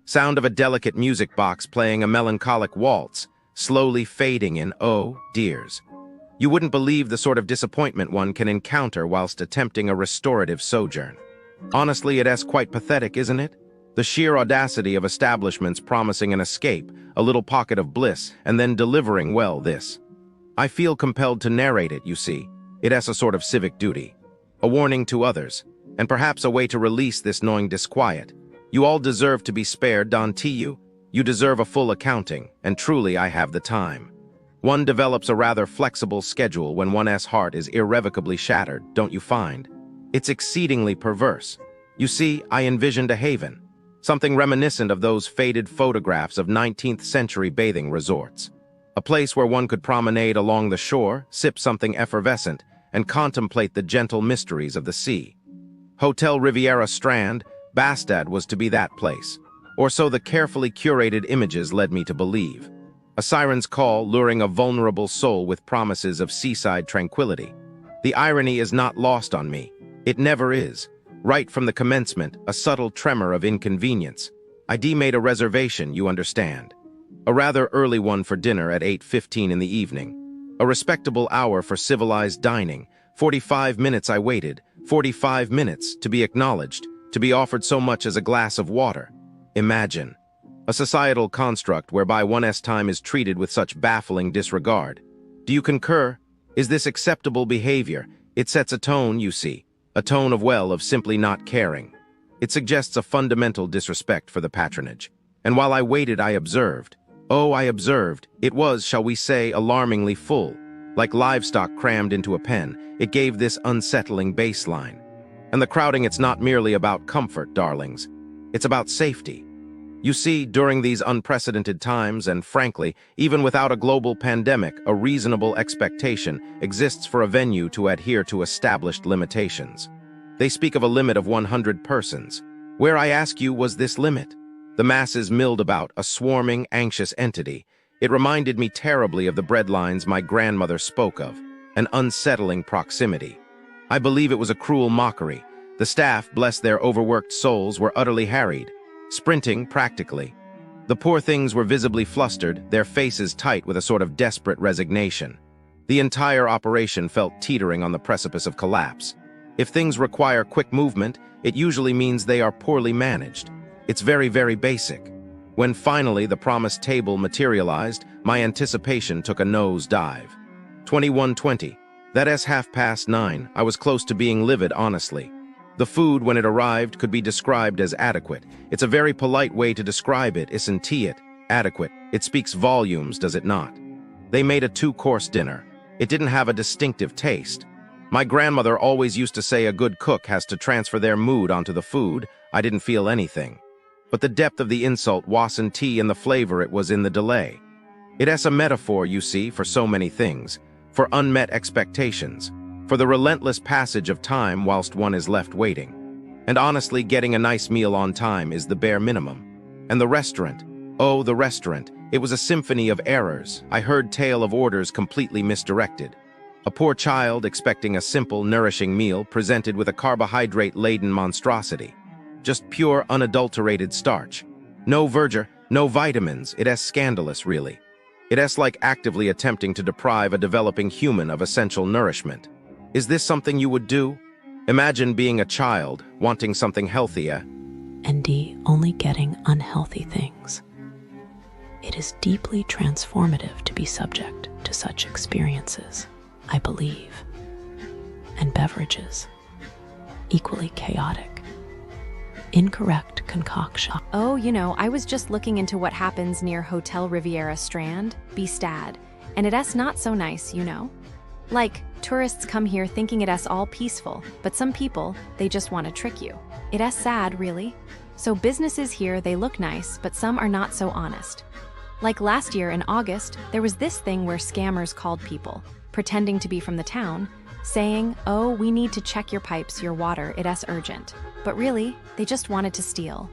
Sound of a delicate music box playing a melancholic waltz, slowly fading in oh dears. You wouldn't believe the sort of disappointment one can encounter whilst attempting a restorative sojourn. Honestly, it's quite pathetic, isn't it? The sheer audacity of establishments promising an escape, a little pocket of bliss, and then delivering, well, this. I feel compelled to narrate it, you see. It has a sort of civic duty. A warning to others, and perhaps a way to release this gnawing disquiet. You all deserve to be spared, don't you? You deserve a full accounting, and truly I have the time. One develops a rather flexible schedule when one's heart is irrevocably shattered, don't you find? It's exceedingly perverse. You see, I envisioned a haven, something reminiscent of those faded photographs of 19th century bathing resorts. A place where one could promenade along the shore, sip something effervescent, and contemplate the gentle mysteries of the sea. Hotel Riviera Strand, Bastad was to be that place, or so the carefully curated images led me to believe. A siren's call luring a vulnerable soul with promises of seaside tranquility. The irony is not lost on me. It never is. Right from the commencement, a subtle tremor of inconvenience. I made a reservation, you understand. A rather early one for dinner at 8:15 in the evening. A respectable hour for civilized dining. 45 minutes I waited, 45 minutes to be acknowledged, to be offered so much as a glass of water. Imagine. A societal construct whereby one's time is treated with such baffling disregard. Do you concur? Is this acceptable behavior? It sets a tone, you see. A tone of simply not caring. It suggests a fundamental disrespect for the patronage. And while I waited, I observed. Oh, I observed. It was, shall we say, alarmingly full. Like livestock crammed into a pen, it gave this unsettling baseline. And the crowding, it's not merely about comfort, darlings. It's about safety. You see, during these unprecedented times, and frankly, even without a global pandemic, a reasonable expectation exists for a venue to adhere to established limitations. They speak of a limit of 100 persons. Where, I ask you, was this limit? The masses milled about, a swarming, anxious entity. It reminded me terribly of the breadlines my grandmother spoke of, an unsettling proximity. I believe it was a cruel mockery. The staff, bless their overworked souls, were utterly harried. Sprinting, practically. The poor things were visibly flustered, their faces tight with a sort of desperate resignation. The entire operation felt teetering on the precipice of collapse. If things require quick movement, it usually means they are poorly managed. It's very, very basic. When finally the promised table materialized, my anticipation took a nosedive. 21:20. That's 9:30. I was close to being livid, honestly. The food, when it arrived, could be described as adequate. It's a very polite way to describe it, isn't it? Adequate. It speaks volumes, does it not? They made a 2-course dinner. It didn't have a distinctive taste. My grandmother always used to say a good cook has to transfer their mood onto the food. I didn't feel anything. But the depth of the insult wasn't in the flavor, it was in the delay. It has a metaphor, you see, for so many things. For unmet expectations. For the relentless passage of time whilst one is left waiting. And honestly, getting a nice meal on time is the bare minimum. And the restaurant, oh, the restaurant, it was a symphony of errors. I heard tale of orders completely misdirected. A poor child expecting a simple, nourishing meal presented with a carbohydrate-laden monstrosity. Just pure, unadulterated starch. No verdure, no vitamins. It is scandalous, really. It is like actively attempting to deprive a developing human of essential nourishment. Is this something you would do? Imagine being a child, wanting something healthier. And only getting unhealthy things. It is deeply transformative to be subject to such experiences, I believe. And beverages, equally chaotic. Incorrect concoction. Oh, I was just looking into what happens near Hotel Riviera Strand, Bastad, and it's not so nice, Like, tourists come here thinking it's all peaceful, but some people, they just want to trick you. It's sad, really. So businesses here, they look nice, but some are not so honest. Like last year in August, there was this thing where scammers called people, pretending to be from the town, saying, oh, we need to check your pipes, your water, it's urgent. But really, they just wanted to steal.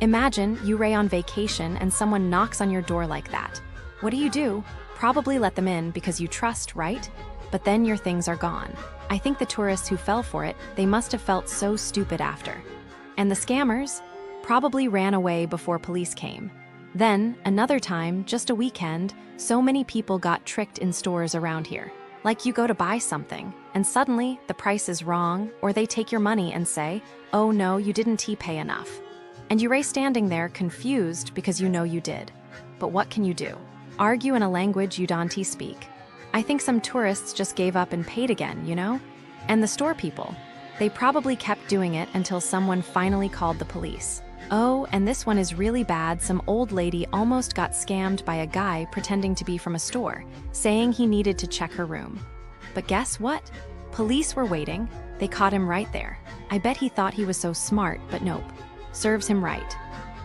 Imagine you're on vacation and someone knocks on your door like that. What do? Probably let them in because you trust, right? But then your things are gone. I think the tourists who fell for it, they must have felt so stupid after. And the scammers probably ran away before police came. Then, another time, just a weekend, so many people got tricked in stores around here. Like you go to buy something, and suddenly the price is wrong, or they take your money and say, "Oh no, you didn't pay enough." And you're standing there confused because you know you did. But what can you do? Argue in a language you don't speak. I think some tourists just gave up and paid again, you know? And the store people, they probably kept doing it until someone finally called the police. Oh, and this one is really bad. Some old lady almost got scammed by a guy pretending to be from a store, saying he needed to check her room. But guess what? Police were waiting. They caught him right there. I bet he thought he was so smart, but nope. Serves him right.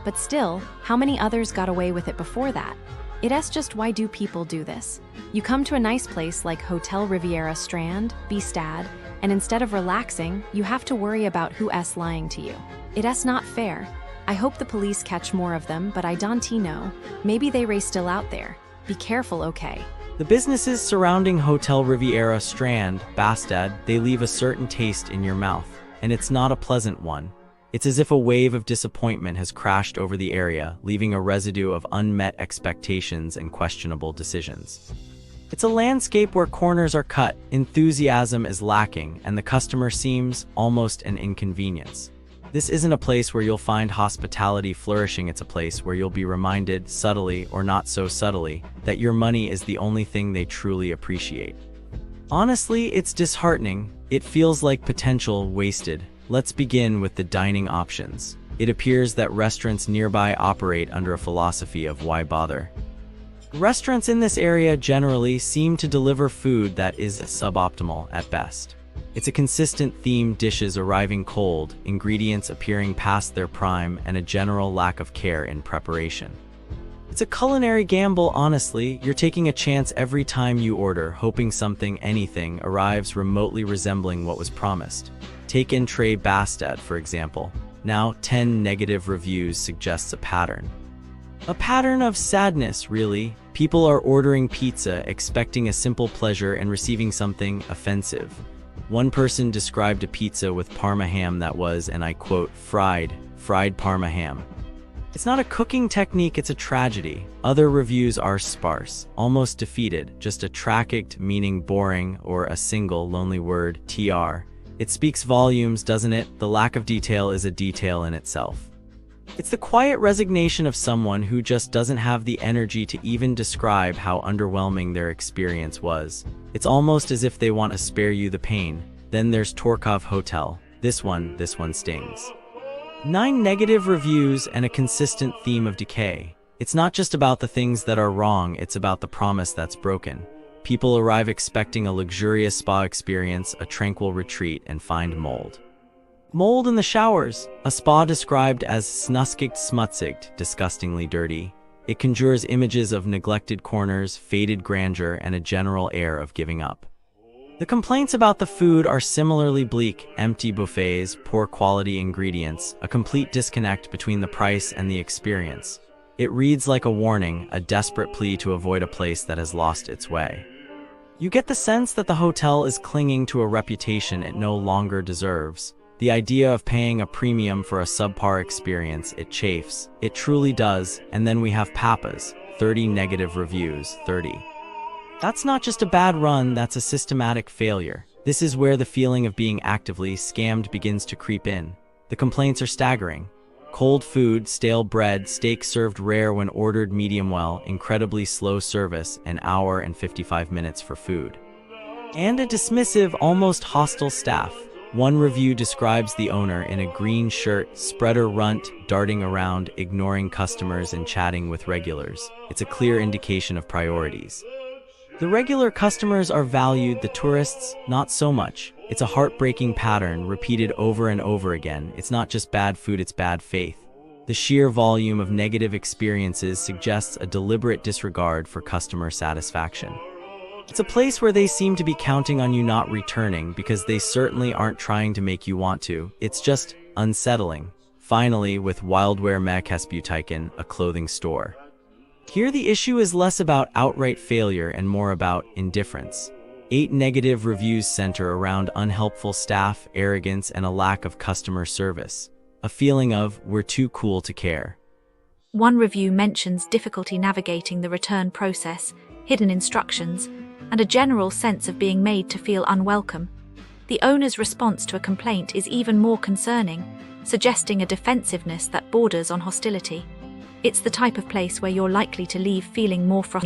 But still, how many others got away with it before that? It's just, why do people do this? You come to a nice place like Hotel Riviera Strand, Bistad, and instead of relaxing, you have to worry about who's lying to you. It's not fair. I hope the police catch more of them, but I don't know. Maybe they're still out there. Be careful, okay? The businesses surrounding Hotel Riviera Strand, Bastad, they leave a certain taste in your mouth, and it's not a pleasant one. It's as if a wave of disappointment has crashed over the area, leaving a residue of unmet expectations and questionable decisions. It's a landscape where corners are cut, enthusiasm is lacking, and the customer seems almost an inconvenience. This isn't a place where you'll find hospitality flourishing. It's a place where you'll be reminded, subtly or not so subtly, that your money is the only thing they truly appreciate. Honestly, it's disheartening. It feels like potential wasted. Let's begin with the dining options. It appears that restaurants nearby operate under a philosophy of why bother. Restaurants in this area generally seem to deliver food that is suboptimal at best. It's a consistent theme: dishes arriving cold, ingredients appearing past their prime, and a general lack of care in preparation. It's a culinary gamble, honestly. You're taking a chance every time you order, hoping anything arrives remotely resembling what was promised. Take Entree Bastad, for example. Now, 10 negative reviews suggests a pattern. A pattern of sadness, really. People are ordering pizza, expecting a simple pleasure, and receiving something offensive. One person described a pizza with Parma ham that was, and I quote, fried Parma ham. It's not a cooking technique, it's a tragedy. Other reviews are sparse, almost defeated, just a tragic, meaning boring, or a single lonely word, tr. It speaks volumes, doesn't it? The lack of detail is a detail in itself. It's the quiet resignation of someone who just doesn't have the energy to even describe how underwhelming their experience was. It's almost as if they want to spare you the pain. Then there's Torkov Hotel. This one stings. 9 negative reviews and a consistent theme of decay. It's not just about the things that are wrong, it's about the promise that's broken. People arrive expecting a luxurious spa experience, a tranquil retreat, and find mold. Mold in the showers, a spa described as snuskigt smutsigt, disgustingly dirty. It conjures images of neglected corners, faded grandeur, and a general air of giving up. The complaints about the food are similarly bleak: empty buffets, poor quality ingredients, a complete disconnect between the price and the experience. It reads like a warning, a desperate plea to avoid a place that has lost its way. You get the sense that the hotel is clinging to a reputation it no longer deserves. The idea of paying a premium for a subpar experience, it chafes. It truly does. And then we have Tapas, 30 negative reviews, 30. That's not just a bad run, that's a systematic failure. This is where the feeling of being actively scammed begins to creep in. The complaints are staggering. Cold food, stale bread, steak served rare when ordered medium well, incredibly slow service, an hour and 55 minutes for food. And a dismissive, almost hostile staff. One review describes the owner in a green shirt, spreader runt, darting around, ignoring customers and chatting with regulars. It's a clear indication of priorities. The regular customers are valued, the tourists, not so much. It's a heartbreaking pattern, repeated over and over again. It's not just bad food, it's bad faith. The sheer volume of negative experiences suggests a deliberate disregard for customer satisfaction. It's a place where they seem to be counting on you not returning, because they certainly aren't trying to make you want to. It's just unsettling. Finally, with Wildwear Mekesbutiken, a clothing store. Here the issue is less about outright failure and more about indifference. 8 negative reviews center around unhelpful staff, arrogance, and a lack of customer service. A feeling of, we're too cool to care. One review mentions difficulty navigating the return process, hidden instructions, and a general sense of being made to feel unwelcome. The owner's response to a complaint is even more concerning, suggesting a defensiveness that borders on hostility. It's the type of place where you're likely to leave feeling more frustrated.